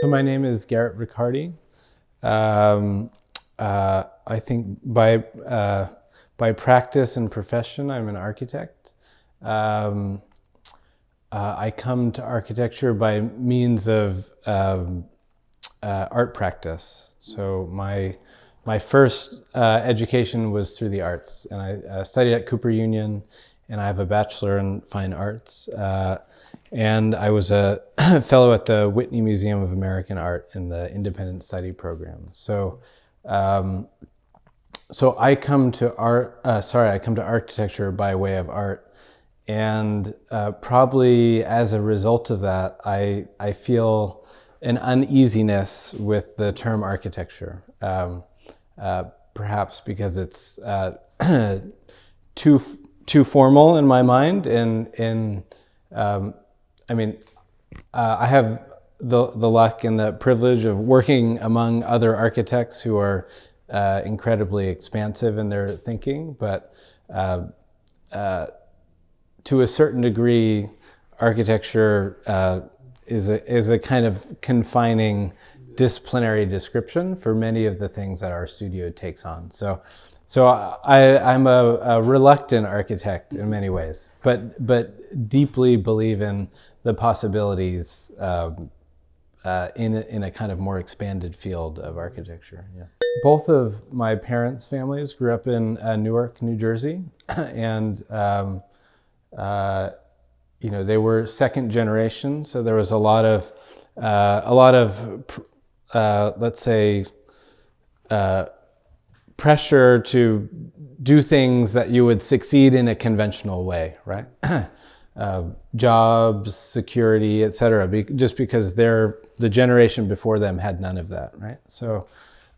So my name is Garrett Ricciardi. I think by practice and profession, I'm an architect. I come to architecture by means of art practice. So my first education was through the arts, and I studied at Cooper Union, and I have a bachelor in fine arts. And I was a fellow at the Whitney Museum of American Art in the Independent Study program. So I come to architecture by way of art, and probably as a result of that, I feel an uneasiness with the term architecture. Perhaps because it's too formal in my mind, and I have the luck and the privilege of working among other architects who are incredibly expansive in their thinking, but to a certain degree, architecture is a kind of confining disciplinary description for many of the things that our studio takes on. So I'm a reluctant architect in many ways, but deeply believe in the possibilities in a kind of more expanded field of architecture. Yeah. Both of my parents' families grew up in Newark, New Jersey, and they were second generation, so there was a lot of let's say pressure to do things that you would succeed in a conventional way, right? Jobs, security, etc. Just because the generation before them had none of that, right? So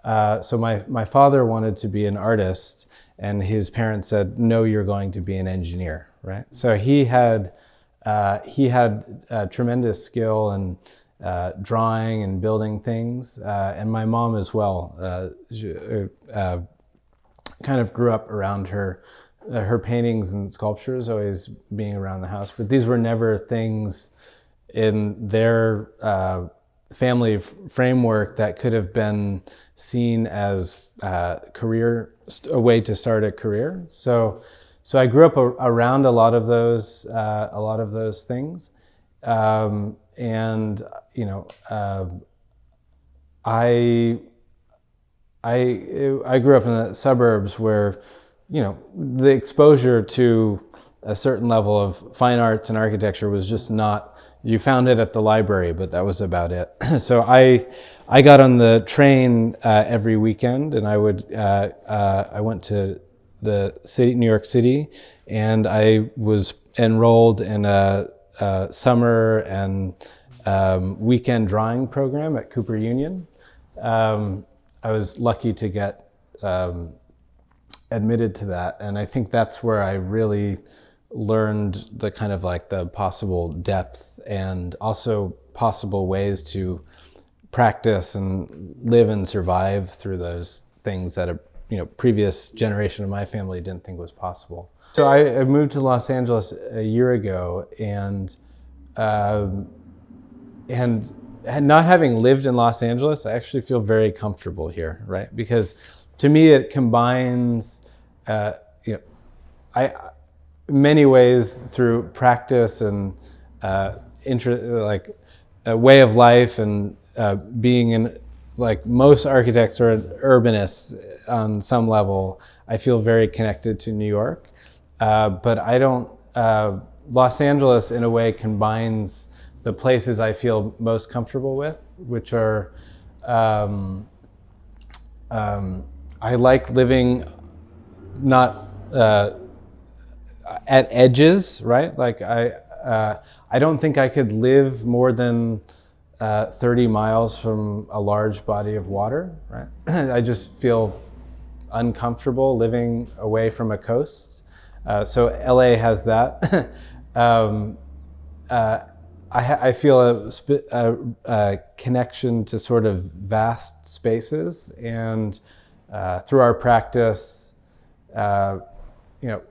my father wanted to be an artist, and his parents said, "No, you're going to be an engineer," right? So he had tremendous skill in drawing and building things, and my mom as well. Kind of grew up around her paintings and sculptures, always being around the house. But these were never things in their family framework that could have been seen as a way to start a career. So I grew up around a lot of those things, and I grew up in the suburbs where, the exposure to a certain level of fine arts and architecture was just not, you found it at the library, but that was about it. So I got on the train every weekend, and I went to the city, New York City, and I was enrolled in a summer and weekend drawing program at Cooper Union. I was lucky to get admitted to that, and I think that's where I really learned the kind of like the possible depth and also possible ways to practice and live and survive through those things that a previous generation of my family didn't think was possible. So I moved to Los Angeles a year ago, and not having lived in Los Angeles, I actually feel very comfortable here, right? Because to me, it combines, in many ways through practice and like a way of life, and being in, like most architects are urbanists on some level. I feel very connected to New York, but I don't. Los Angeles, in a way, combines the places I feel most comfortable with, which are, I like living not at edges, right? Like I don't think I could live more than 30 miles from a large body of water, right? I just feel uncomfortable living away from a coast. So LA has that. I feel a connection to sort of vast spaces, and through our practice,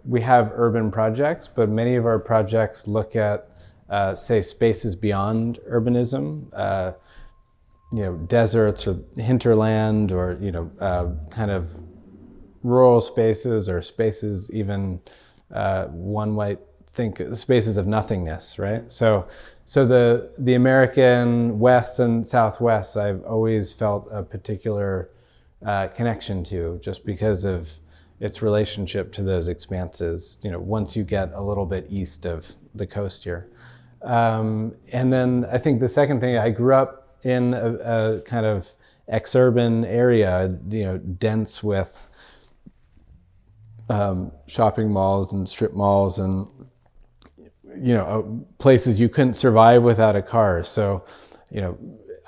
we have urban projects, but many of our projects look at, say, spaces beyond urbanism. deserts or hinterland, or kind of rural spaces, or spaces even one might think spaces of nothingness, right? So the American West and Southwest, I've always felt a particular connection to, just because of its relationship to those expanses, once you get a little bit east of the coast here. And then I think the second thing, I grew up in a kind of exurban area, dense with shopping malls and strip malls, and places you couldn't survive without a car. So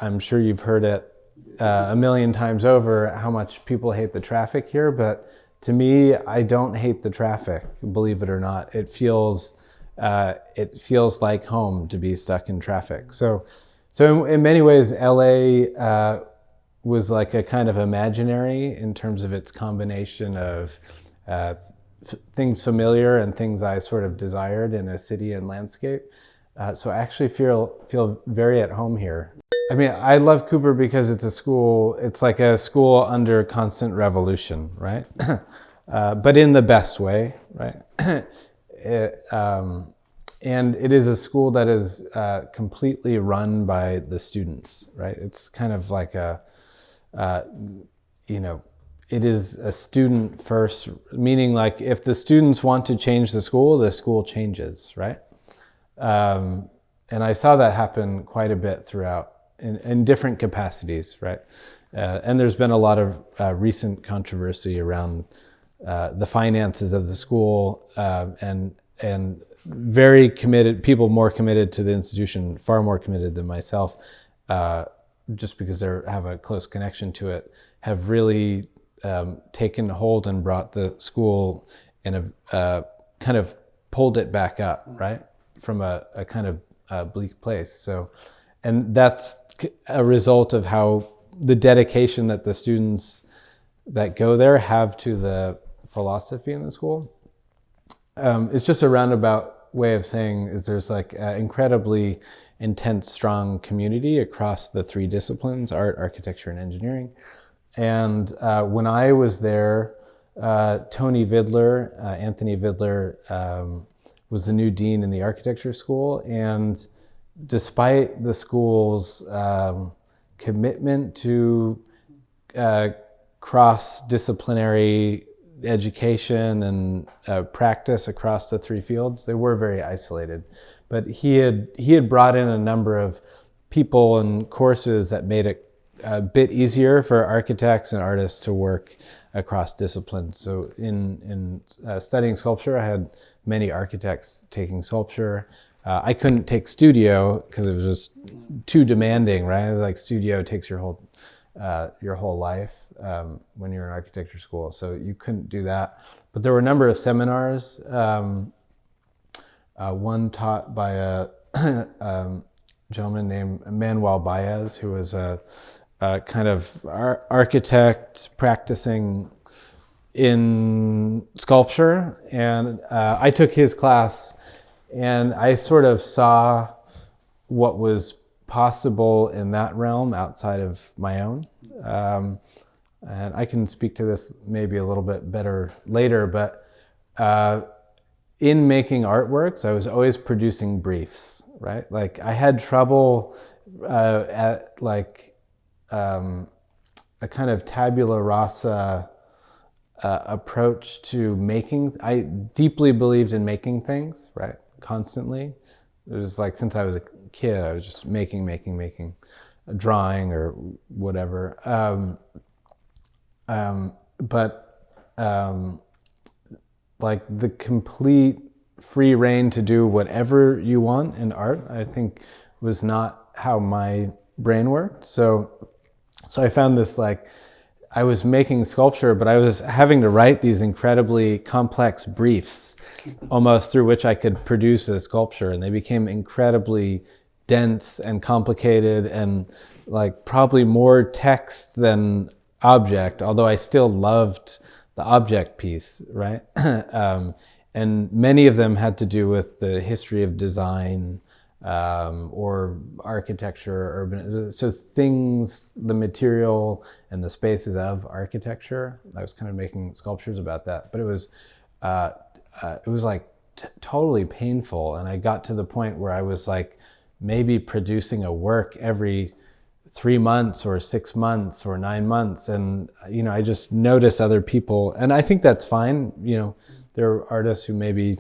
I'm sure you've heard it a million times over how much people hate the traffic here, but to me, I don't hate the traffic, believe it or not. It feels like home to be stuck in traffic. So in many ways, LA was like a kind of imaginary in terms of its combination of things familiar and things I sort of desired in a city and landscape. So I actually feel very at home here. I mean, I love Cooper because it's like a school under constant revolution, right? But in the best way, right? And it is a school that is completely run by the students, right? It's kind of like it is a student first, meaning like if the students want to change the school changes, right? And I saw that happen quite a bit throughout in different capacities, right? And there's been a lot of recent controversy around the finances of the school, and very committed people, more committed to the institution, far more committed than myself, just because they have a close connection to it, have really taken hold and brought the school in a kind of pulled it back up, right, from a kind of bleak place. So, and that's a result of how the dedication that the students that go there have to the philosophy in the school. It's just a roundabout way of saying is there's like an incredibly intense, strong community across the three disciplines: art, architecture, and engineering. And when I was there, Anthony Vidler, was the new dean in the architecture school. And despite the school's commitment to cross-disciplinary education and practice across the three fields, they were very isolated. But he had brought in a number of people and courses that made it a bit easier for architects and artists to work across disciplines. So in studying sculpture, I had many architects taking sculpture. I couldn't take studio because it was just too demanding, right? It was like studio takes your whole life when you're in architecture school, so you couldn't do that. But there were a number of seminars. One taught by a gentleman named Manuel Baez, who was a kind of architect practicing in sculpture, and I took his class, and I sort of saw what was possible in that realm outside of my own. And I can speak to this maybe a little bit better later, but in making artworks, I was always producing briefs, right? Like I had trouble at like a kind of tabula rasa approach to making. I deeply believed in making things, right? Constantly. It was like since I was a kid, I was just making, a drawing or whatever. Like the complete free reign to do whatever you want in art, I think was not how my brain worked. So I found this, like, I was making sculpture, but I was having to write these incredibly complex briefs almost through which I could produce a sculpture, and they became incredibly dense and complicated and like probably more text than object, although I still loved the object piece, right? And many of them had to do with the history of design, or architecture, urban. So things, the material and the spaces of architecture. I was kind of making sculptures about that, but it was like totally painful. And I got to the point where I was like maybe producing a work every 3 months or 6 months or 9 months. And, I just notice other people, and I think that's fine. There are artists who maybe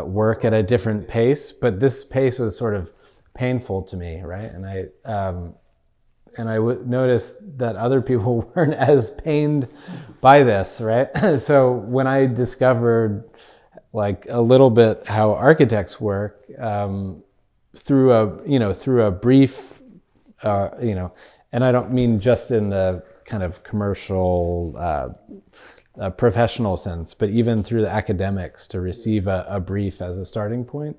work at a different pace, but this pace was sort of painful to me, right? And I noticed that other people weren't as pained by this, right? So when I discovered like a little bit how architects work, through a brief, and I don't mean just in the kind of commercial, professional sense, but even through the academics, to receive a brief as a starting point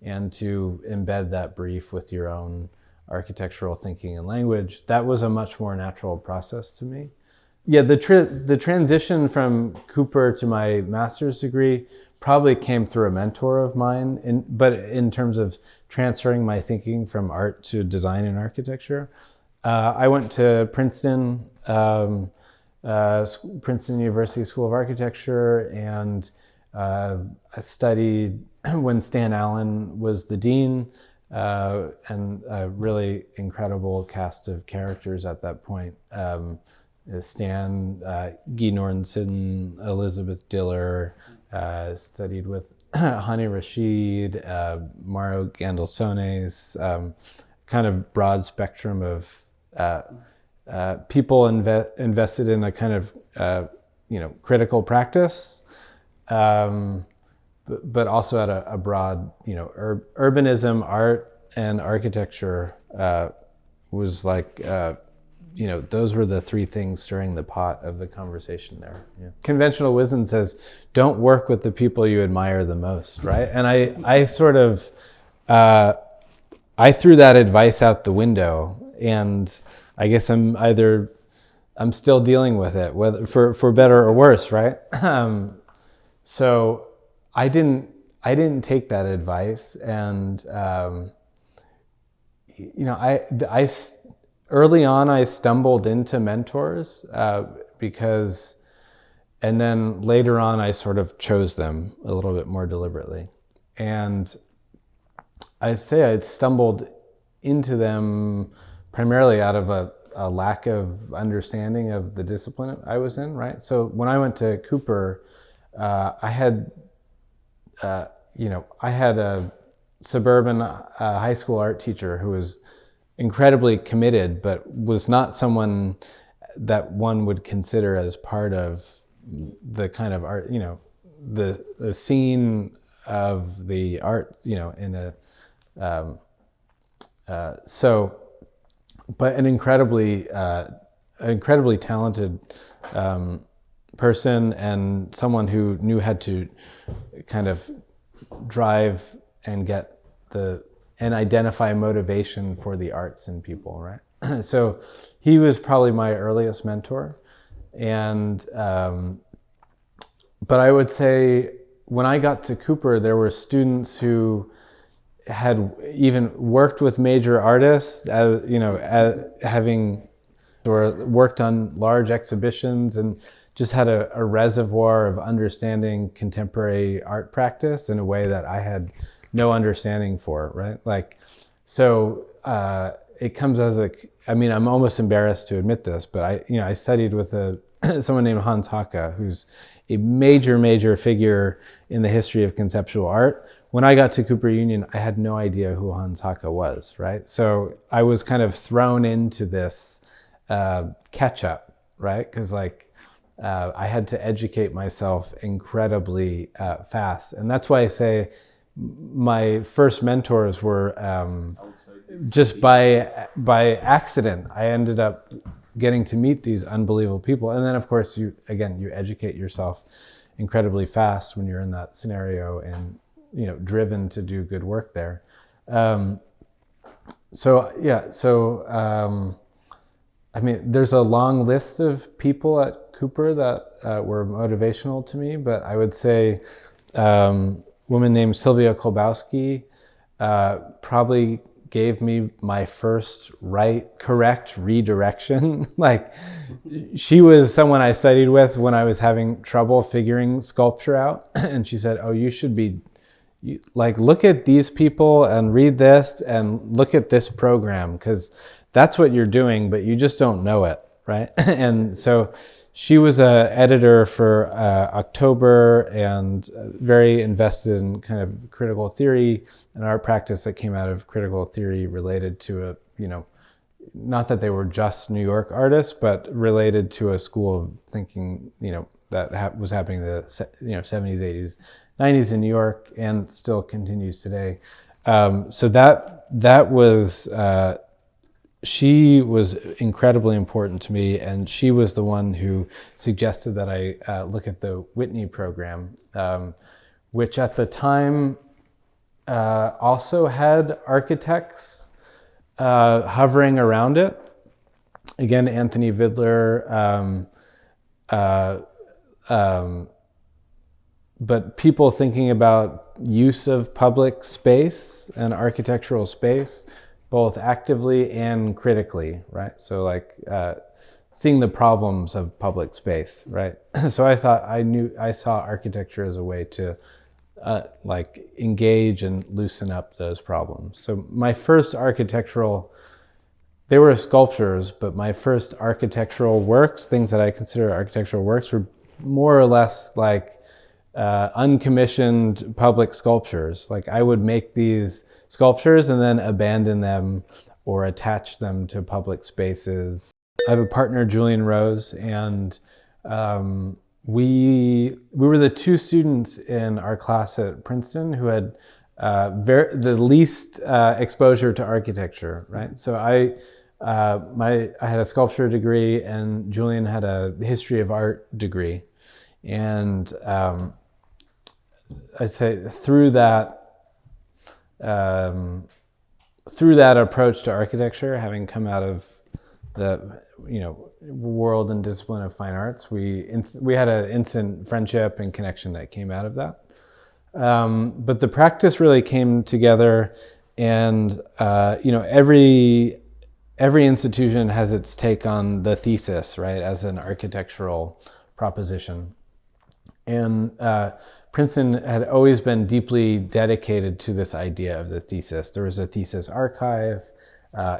and to embed that brief with your own architectural thinking and language, that was a much more natural process to me. Yeah, the transition from Cooper to my master's degree probably came through a mentor of mine, but in terms of transferring my thinking from art to design and architecture. I went to Princeton, Princeton University School of Architecture, and I studied when Stan Allen was the dean, and a really incredible cast of characters at that point. Stan, Guy Nordenson, Elizabeth Diller, studied with Hani Rashid, Mauro Gandolsones, kind of broad spectrum of people invested in a kind of critical practice, but also at a broad, urbanism, art, and architecture was like, those were the three things stirring the pot of the conversation there. Yeah. Conventional wisdom says, don't work with the people you admire the most, right? And I sort of, I threw that advice out the window, and I guess I'm still dealing with it, whether for better or worse, right? So I didn't take that advice, and early on I stumbled into mentors and then later on I sort of chose them a little bit more deliberately, and I say I stumbled into them primarily out of a lack of understanding of the discipline I was in, right? So when I went to Cooper, I had a suburban high school art teacher who was incredibly committed, but was not someone that one would consider as part of the kind of art, the scene of the art, in a, but an incredibly talented person, and someone who knew how to kind of drive and get and identify motivation for the arts in people, right? So he was probably my earliest mentor. And, but I would say when I got to Cooper, there were students who had even worked with major artists, having or worked on large exhibitions, and just had a reservoir of understanding contemporary art practice in a way that I had no understanding for, right? Like, so it comes as I'm almost embarrassed to admit this, but I studied with someone named Hans Haacke, who's a major figure in the history of conceptual art. When I got to Cooper Union, I had no idea who Hans Haacke was, right? So I was kind of thrown into this catch up, right? Because I had to educate myself incredibly fast. And that's why I say my first mentors were just by accident. I ended up getting to meet these unbelievable people. And then of course you educate yourself incredibly fast when you're in that scenario and driven to do good work there. There's a long list of people at Cooper that were motivational to me, but I would say a woman named Sylvia Kolbowski, probably gave me my first correct redirection. Like, she was someone I studied with when I was having trouble figuring sculpture out. And she said, oh, you should be like, look at these people and read this and look at this program, because that's what you're doing, but you just don't know it, right? And so she was a editor for October, and very invested in kind of critical theory and art practice that came out of critical theory related to not that they were just New York artists, but related to a school of thinking, that was happening in the 70s, 80s, 90s in New York, and still continues today. So that was, she was incredibly important to me, and she was the one who suggested that I look at the Whitney program, which at the time also had architects hovering around it. Again, Anthony Vidler, but people thinking about use of public space and architectural space, both actively and critically, right? So like seeing the problems of public space, right? So I thought I saw architecture as a way to like engage and loosen up those problems. So my first they were sculptures, but my first architectural works, things that I consider architectural works, were more or less like uncommissioned public sculptures. Like, I would make these sculptures and then abandon them or attach them to public spaces. I have a partner, Julian Rose, and we were the two students in our class at Princeton who had the least exposure to architecture, right? So I had a sculpture degree, and Julian had a history of art degree. And I'd say through that approach to architecture, having come out of the world and discipline of fine arts, we had an instant friendship and connection that came out of that. But the practice really came together, and every institution has its take on the thesis, right, as an architectural proposition. And Princeton had always been deeply dedicated to this idea of the thesis. There was a thesis archive,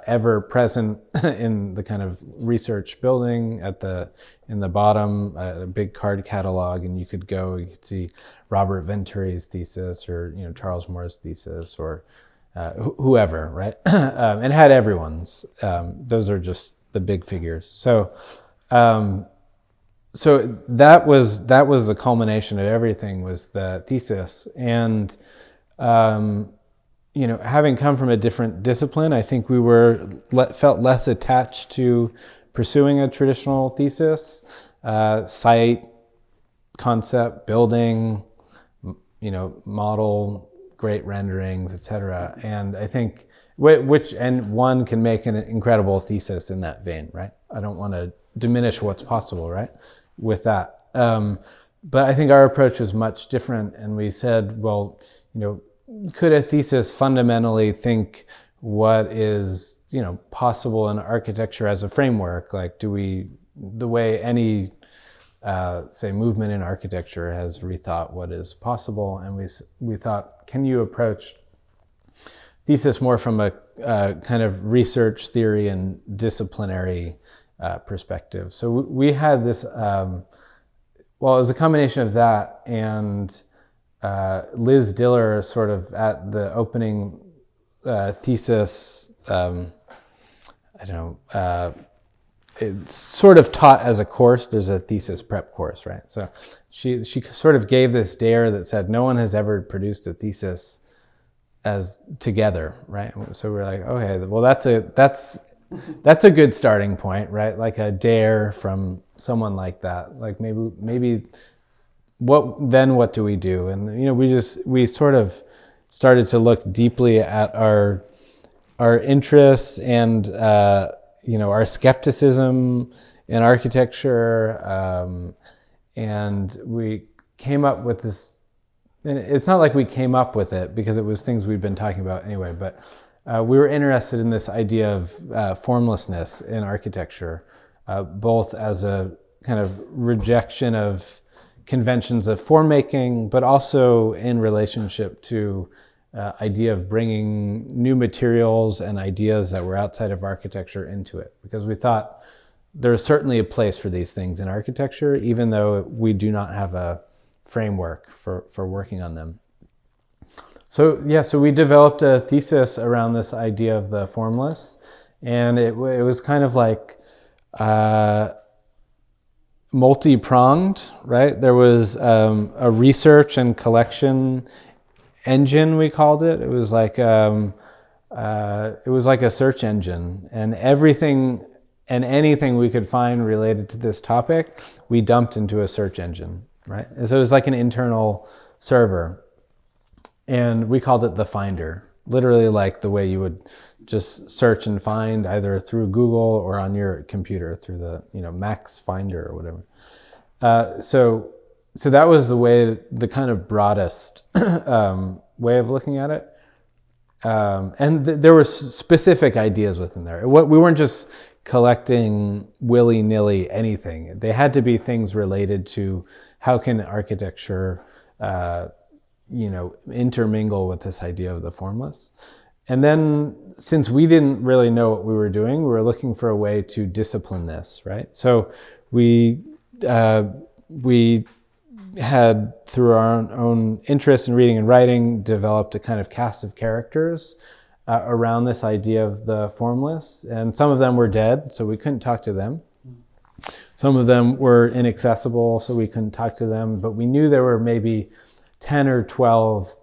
ever present in the kind of research building in the bottom, a big card catalog, and you could see Robert Venturi's thesis, or Charles Moore's thesis, or whoever, right? And had everyone's. Those are just the big figures. So that was the culmination of everything, was the thesis. And having come from a different discipline, I think we felt less attached to pursuing a traditional thesis, site, concept, building, model, great renderings, etc. And I think one can make an incredible thesis in that vein, right? I don't want to diminish what's possible, right, with that. But I think our approach was much different, and we said, well, could a thesis fundamentally think what is, possible in architecture as a framework? Like, the way any, say, movement in architecture has rethought what is possible, and we thought, can you approach thesis more from a kind of research theory and disciplinary perspective? So we had this, it was a combination of that and Liz Diller sort of at the opening thesis, it's sort of taught as a course. There's a thesis prep course, right? So she sort of gave this dare that said no one has ever produced a thesis as together, right? So we're like, okay, well that's a good starting point, right? Like a dare from someone like that. Like maybe what do we do? And we sort of started to look deeply at our interests and our skepticism in architecture, and we came up with this and it's not like we came up with it because it was things we'd been talking about anyway, but we were interested in this idea of formlessness in architecture, both as a kind of rejection of conventions of form making, but also in relationship to idea of bringing new materials and ideas that were outside of architecture into it, because we thought there's certainly a place for these things in architecture, even though we do not have a framework for working on them. So we developed a thesis around this idea of the formless, and it was kind of like multi-pronged, right? There was a research and collection engine, we called it. It was like a search engine, and everything and anything we could find related to this topic, we dumped into a search engine, right? And so it was like an internal server, and we called it the Finder, literally like the way you would just search and find either through Google or on your computer through the Max Finder or whatever. So that was the kind of broadest way of looking at it. And there were specific ideas within there. We weren't just collecting willy-nilly anything. They had to be things related to how can architecture intermingle with this idea of the formless. And then, since we didn't really know what we were doing, we were looking for a way to discipline this, right? So we had, through our own interest in reading and writing, developed a kind of cast of characters around this idea of the formless. And some of them were dead, so we couldn't talk to them. Some of them were inaccessible, so we couldn't talk to them. But we knew there were maybe 10 or 12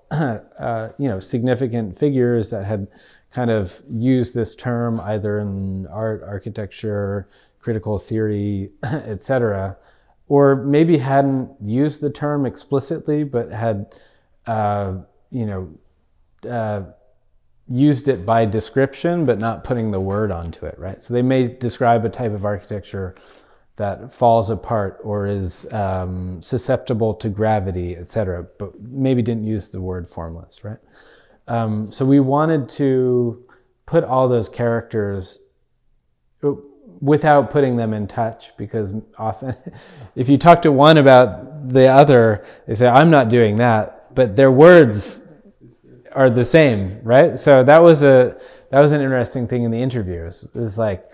significant figures that had kind of used this term either in art, architecture, critical theory, etc., or maybe hadn't used the term explicitly, but had used it by description, but not putting the word onto it, right? So they may describe a type of architecture that falls apart or is susceptible to gravity, etc., but maybe didn't use the word formless, right? So we wanted to put all those characters without putting them in touch, because often if you talk to one about the other, they say, I'm not doing that, but their words are the same, right? So that was an interesting thing in the interviews. It's like,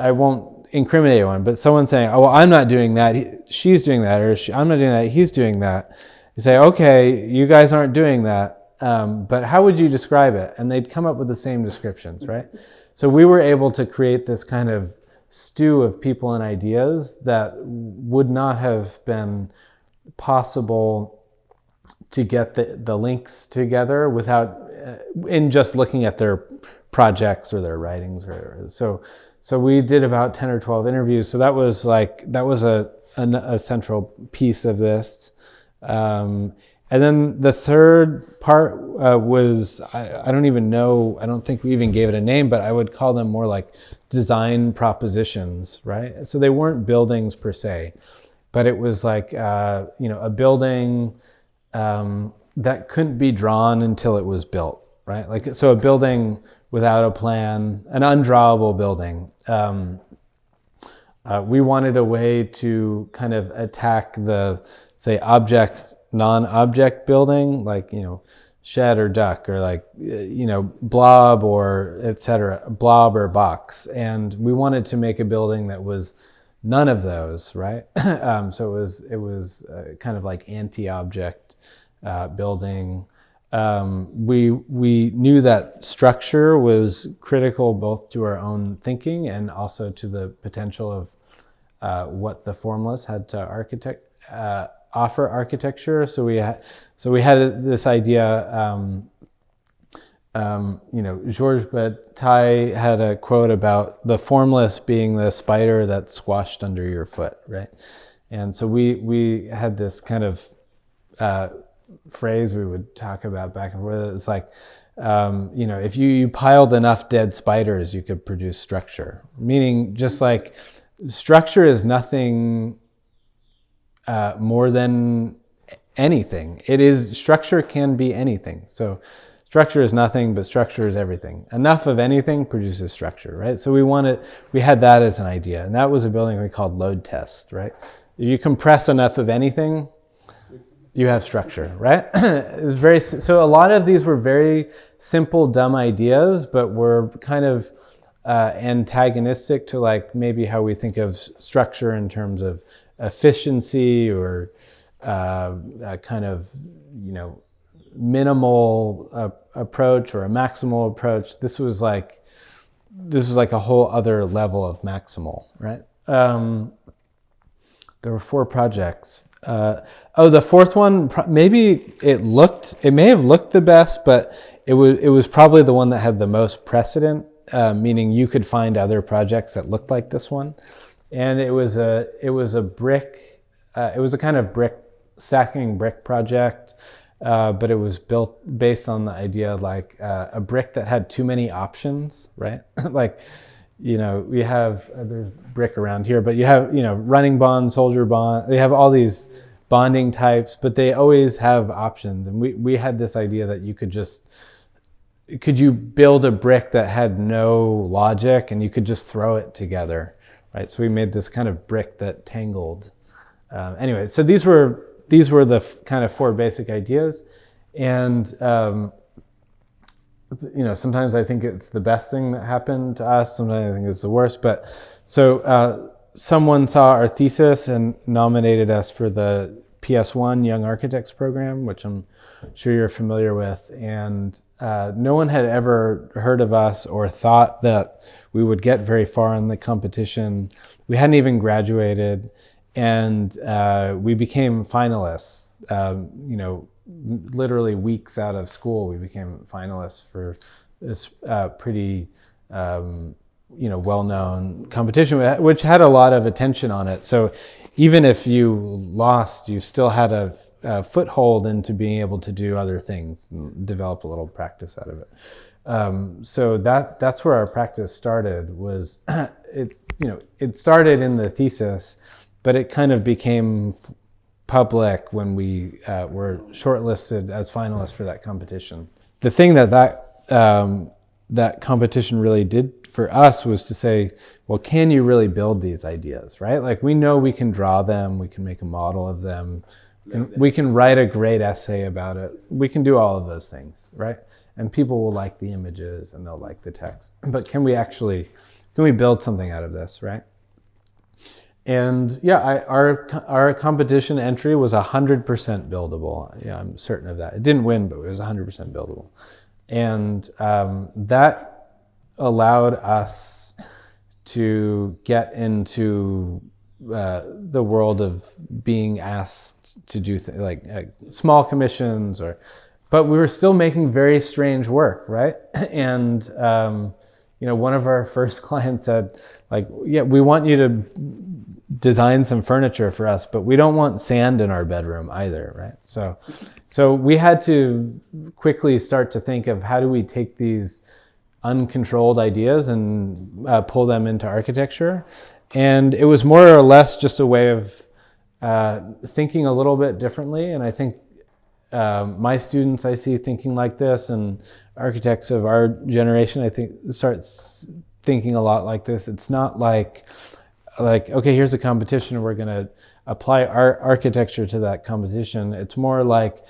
I won't incriminate anyone, but someone saying, oh, well, I'm not doing that, she's doing that, or I'm not doing that, he's doing that. You say, okay, you guys aren't doing that, but how would you describe it? And they'd come up with the same descriptions, right? So we were able to create this kind of stew of people and ideas that would not have been possible to get the links together without, in just looking at their projects or their writings. So we did about 10 or 12 interviews. So that was a central piece of this. And then the third part was, I don't even know, I don't think we even gave it a name, but I would call them more like design propositions, right? So they weren't buildings per se, but it was like, a building that couldn't be drawn until it was built, right? Like, so a building without a plan, an undrawable building. We wanted a way to kind of attack the, say, object, non-object building, like, shed or duck, or like, blob or etc., blob or box. And we wanted to make a building that was none of those, right? So it was kind of like anti-object building. We knew that structure was critical both to our own thinking and also to the potential of what the formless had to offer architecture. So we had this idea. Georges Bataille had a quote about the formless being the spider that's squashed under your foot, right? And so we had this kind of phrase we would talk about back and forth. It's like, if you piled enough dead spiders, you could produce structure. Meaning, just like structure is nothing more than anything. Structure can be anything. So structure is nothing, but structure is everything. Enough of anything produces structure, right? So we had that as an idea, and that was a building we called load test, right? If you compress enough of anything, you have structure, right? So a lot of these were very simple, dumb ideas, but were kind of antagonistic to like maybe how we think of structure in terms of efficiency or a kind of, minimal approach or a maximal approach. This was like a whole other level of maximal, right? There were 4 projects. The fourth one, maybe it may have looked the best, but it was probably the one that had the most precedent, meaning you could find other projects that looked like this one. And it was a kind of stacking brick project, but it was built based on the idea of like a brick that had too many options, right? Like, we have, there's brick around here, but you have, running bond, soldier bond, they have all these bonding types, but they always have options. And we had this idea that could you build a brick that had no logic and you could just throw it together, right? So we made this kind of brick that tangled. Anyway, so these were the kind of 4 basic ideas. And, sometimes I think it's the best thing that happened to us. Sometimes I think it's the worst. But so someone saw our thesis and nominated us for the PS1 Young Architects program, which I'm sure you're familiar with. And no one had ever heard of us or thought that we would get very far in the competition. We hadn't even graduated. And we became finalists, literally weeks out of school. We became finalists for this pretty, well-known competition, which had a lot of attention on it. So even if you lost, you still had a foothold into being able to do other things and develop a little practice out of it. So that's where our practice started. Was it started in the thesis, but it kind of became public when we were shortlisted as finalists for that competition. The thing that competition really did for us was to say, well, can you really build these ideas, right? Like, we know we can draw them, we can make a model of them, and we can write a great essay about it. We can do all of those things, right? And people will like the images and they'll like the text. But can we build something out of this, right? And our competition entry was 100% buildable. Yeah, I'm certain of that. It didn't win, but it was 100% buildable. And that allowed us to get into the world of being asked to do like small commissions, but we were still making very strange work, right? And one of our first clients said, like, yeah, we want you to design some furniture for us, but we don't want sand in our bedroom either, right? So we had to quickly start to think of how do we take these uncontrolled ideas and pull them into architecture. And it was more or less just a way of thinking a little bit differently. And I think my students I see thinking like this, and architects of our generation, I think, starts thinking a lot like this. It's not like, okay, here's a competition and we're going to apply our architecture to that competition. It's more like,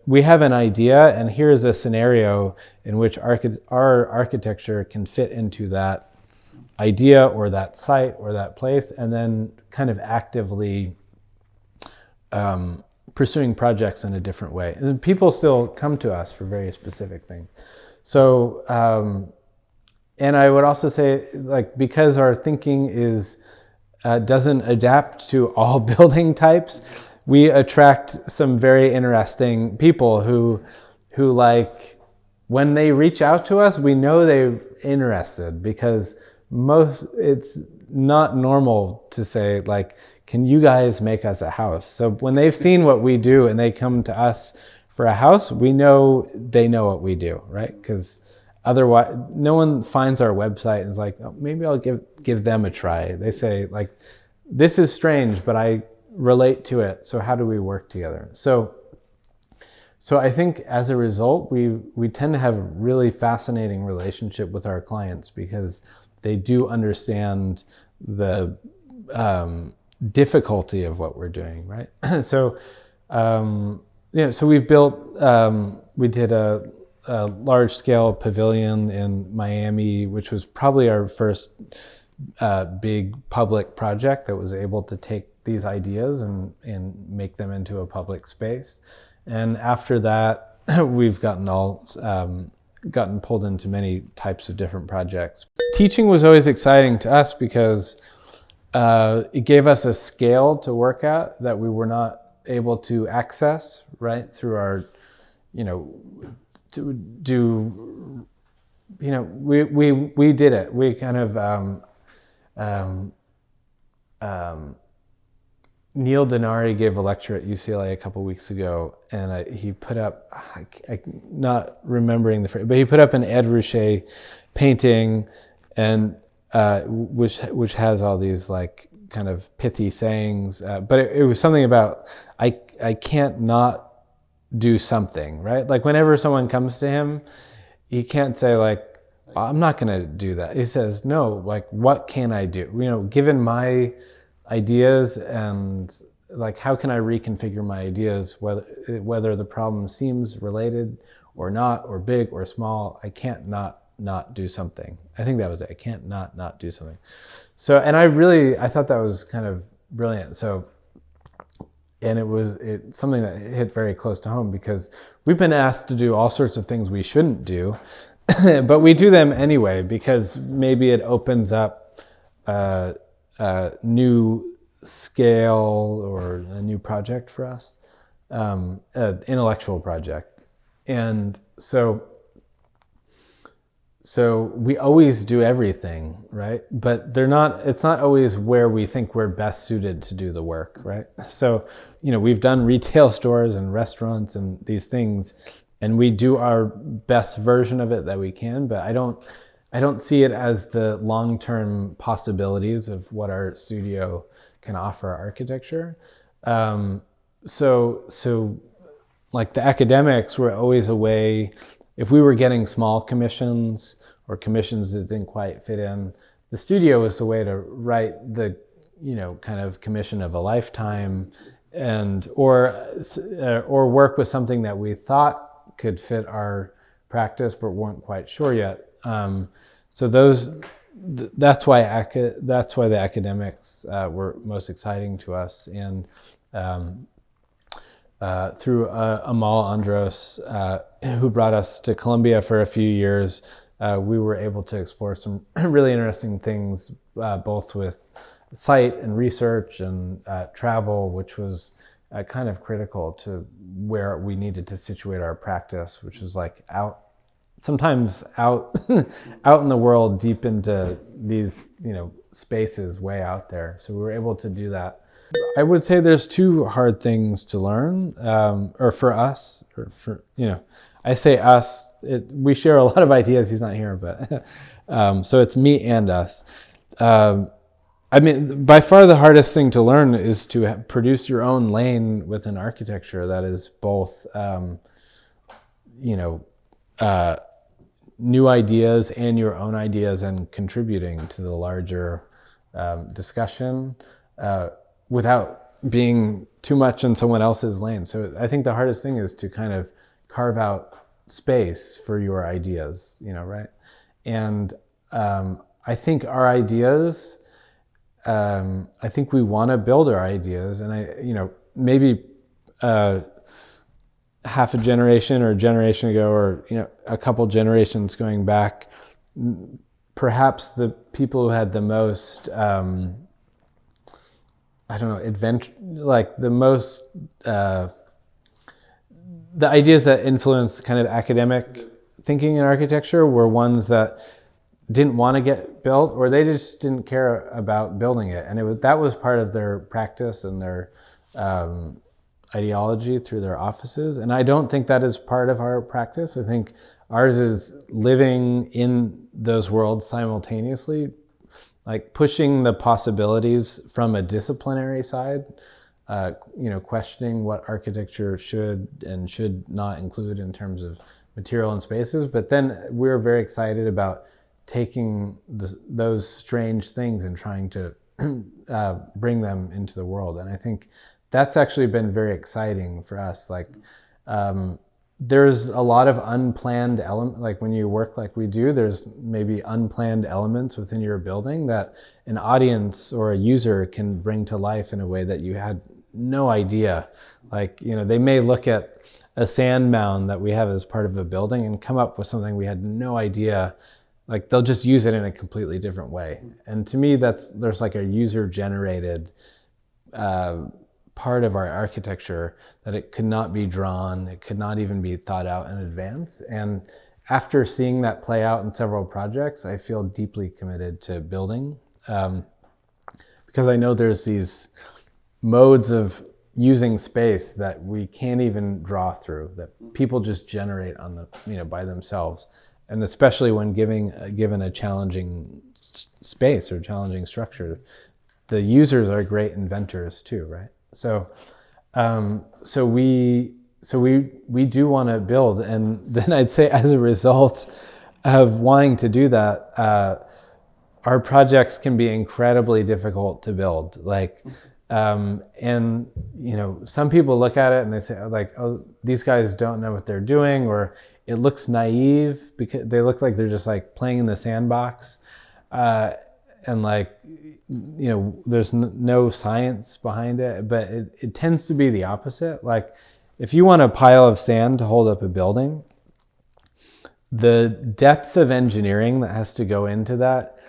we have an idea and here is a scenario in which our architecture can fit into that idea or that site or that place, and then kind of actively pursuing projects in a different way. And people still come to us for very specific things. So, and I would also say, like, because our thinking doesn't adapt to all building types, we attract some very interesting people who like, when they reach out to us, we know they're interested, because it's not normal to say, like, can you guys make us a house? So when they've seen what we do and they come to us for a house, we know they know what we do, right? Because otherwise, no one finds our website and is like, oh, maybe I'll give them a try. They say, like, this is strange, but I relate to it. So how do we work together? So I think as a result, we tend to have a really fascinating relationship with our clients because they do understand the difficulty of what we're doing, right? So so we've built, we did a large-scale pavilion in Miami, which was probably our first big public project that was able to take these ideas and make them into a public space. And after that, we've gotten pulled into many types of different projects. Teaching was always exciting to us because it gave us a scale to work at that we were not able to access, right, through our, to do, we did it. We kind of, Neil Denari gave a lecture at UCLA a couple weeks ago, and he put up, I'm not remembering the phrase, but he put up an Ed Ruscha painting, and which has all these like kind of pithy sayings, but it was something about I can't not do something, right? Like whenever someone comes to him, he can't say like, I'm not going to do that. He says, no, like what can I do? Given my ideas, and like how can I reconfigure my ideas, whether the problem seems related or not, or big or small, I can't not do something. I think that was it. I can't not do something. So, and I thought that was kind of brilliant. So, and it's something that hit very close to home because we've been asked to do all sorts of things we shouldn't do, but we do them anyway because maybe it opens up a new scale or a new project for us, an intellectual project. And so we always do everything, right? But it's not always where we think we're best suited to do the work, right? So, we've done retail stores and restaurants and these things, and we do our best version of it that we can, but I don't see it as the long-term possibilities of what our studio can offer architecture. So like the academics were always a way, if we were getting small commissions or commissions that didn't quite fit in, the studio was the way to write the, kind of commission of a lifetime, and or work with something that we thought could fit our practice but weren't quite sure yet. So that's why the academics were most exciting to us. And through Amal Andros, who brought us to Columbia for a few years, we were able to explore some really interesting things, both with site and research and travel, which was kind of critical to where we needed to situate our practice, which was like sometimes out in the world, deep into these spaces way out there. So we were able to do that. I would say there's two hard things to learn, or for us, or for I say us. We share a lot of ideas. He's not here, but so it's me and us. I mean, by far the hardest thing to learn is to produce your own lane within architecture that is both, new ideas and your own ideas, and contributing to the larger discussion without being too much in someone else's lane. So I think the hardest thing is to kind of carve out space for your ideas, right? And I think our ideas, I think we want to build our ideas, and maybe half a generation or a generation ago, or a couple generations going back, perhaps the people who had the most adventure, like the most the ideas that influenced kind of academic thinking in architecture were ones that didn't want to get built, or they just didn't care about building it, and that was part of their practice and their ideology through their offices. And I don't think that is part of our practice. I think ours is living in those worlds simultaneously, like pushing the possibilities from a disciplinary side, questioning what architecture should and should not include in terms of material and spaces. But then we're very excited about taking those strange things and trying to bring them into the world. And I think that's actually been very exciting for us. Like, there's a lot of unplanned element, like when you work like we do, there's maybe unplanned elements within your building that an audience or a user can bring to life in a way that you had no idea. Like, they may look at a sand mound that we have as part of a building and come up with something we had no idea. Like, they'll just use it in a completely different way. And to me, there's like a user generated part of our architecture that it could not be drawn, it could not even be thought out in advance. And after seeing that play out in several projects, I feel deeply committed to building, because I know there's these modes of using space that we can't even draw through, that people just generate on the by themselves. And especially when given a challenging space or challenging structure, the users are great inventors too, right? So we do want to build, and then I'd say as a result of wanting to do that, our projects can be incredibly difficult to build. Like, and some people look at it and they say, like, oh, these guys don't know what they're doing, or it looks naive because they look like they're just like playing in the sandbox. And like, there's no science behind it, but it tends to be the opposite. Like, if you want a pile of sand to hold up a building, the depth of engineering that has to go into that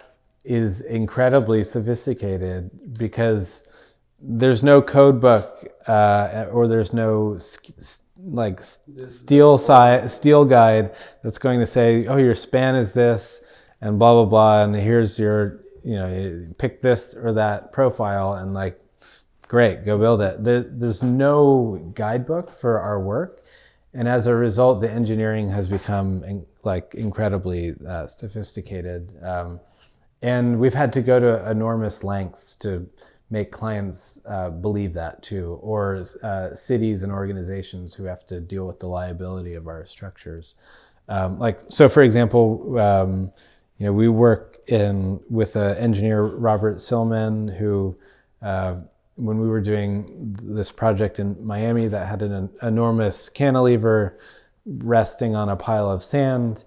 is incredibly sophisticated, because there's no code book or there's no steel guide that's going to say, oh, your span is this and blah blah blah, and here's your you pick this or that profile, and like, great, go build it. There's no guidebook for our work, and as a result, the engineering has become incredibly sophisticated, and we've had to go to enormous lengths to make clients believe that too, or cities and organizations who have to deal with the liability of our structures. So for example, we work with engineer Robert Silman, who, when we were doing this project in Miami that had an enormous cantilever resting on a pile of sand,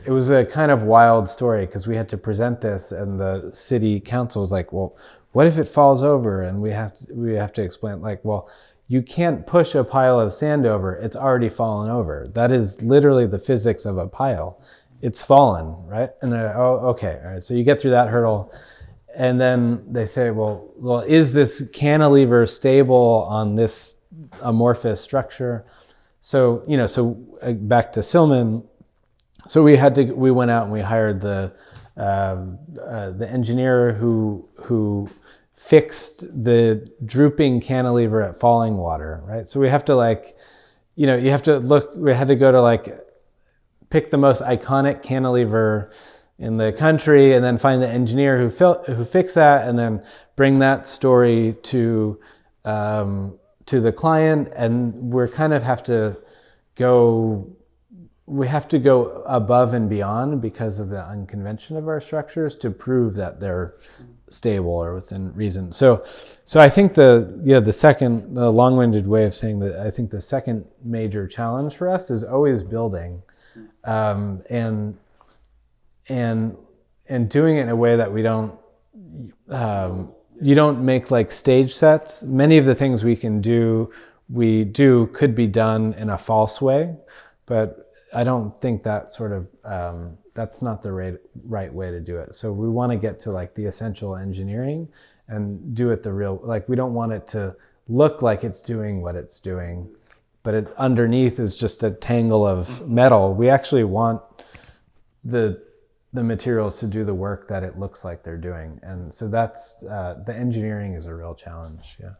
it was a kind of wild story, because we had to present this and the city council was like, well, what if it falls over? And we have to explain, like, well, you can't push a pile of sand over. It's already fallen over. That is literally the physics of a pile. It's fallen, right? And okay, all right. So you get through that hurdle, and then they say, well, is this cantilever stable on this amorphous structure? So back to Silman. So we went out and we hired the engineer who fixed the drooping cantilever at falling water, right? So we have to we had to go to pick the most iconic cantilever in the country, and then find the engineer who fixed that, and then bring that story to the client. And we have to go above and beyond because of the unconvention of our structures to prove that they're stable or within reason. So I think the long-winded way of saying that, I think the second major challenge for us is always building, and doing it in a way that we don't, you don't make like stage sets. Many of the things we do could be done in a false way, but I don't think that that's not the right way to do it. So we want to get to the essential engineering and do it we don't want it to look like it's doing what it's doing, but underneath is just a tangle of metal. We actually want the materials to do the work that it looks like they're doing. And so that's, the engineering is a real challenge, yeah.